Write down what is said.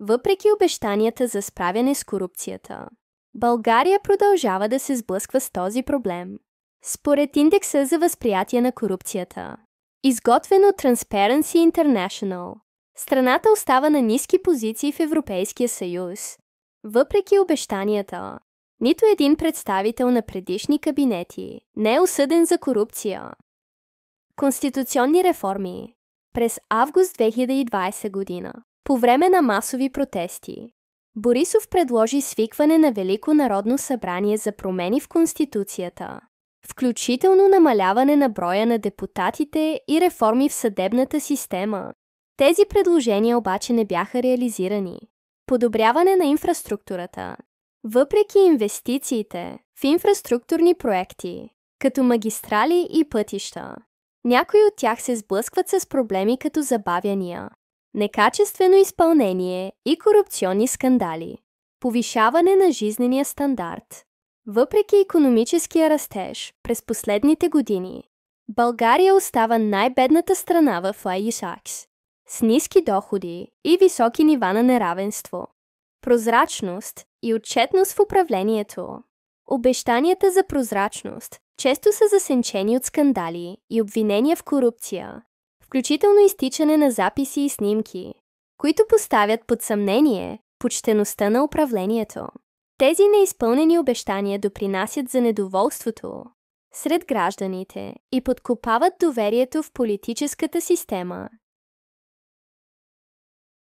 Въпреки обещанията за справяне с корупцията, България продължава да се сблъсква с този проблем. Според индекса за възприятие на корупцията, изготвен от Transparency International, страната остава на ниски позиции в Европейския съюз. Въпреки обещанията, нито един представител на предишни кабинети не е осъден за корупция. Конституционни реформи. През август 2020 година, по време на масови протести, Борисов предложи свикване на Велико народно събрание за промени в Конституцията, включително намаляване на броя на депутатите и реформи в съдебната система. Тези предложения обаче не бяха реализирани. Подобряване на инфраструктурата. Въпреки инвестициите в инфраструктурни проекти, като магистрали и пътища, някои от тях се сблъскват с проблеми като забавяния, некачествено изпълнение и корупционни скандали. Повишаване на жизнения стандарт. Въпреки икономическия растеж през последните години, България остава най-бедната страна в ОИСАКС, с ниски доходи и високи нива на неравенство. Прозрачност и отчетност в управлението. Обещанията за прозрачност често са засенчени от скандали и обвинения в корупция, включително изтичане на записи и снимки, които поставят под съмнение почтеността на управлението. Тези неизпълнени обещания допринасят за недоволството сред гражданите и подкопават доверието в политическата система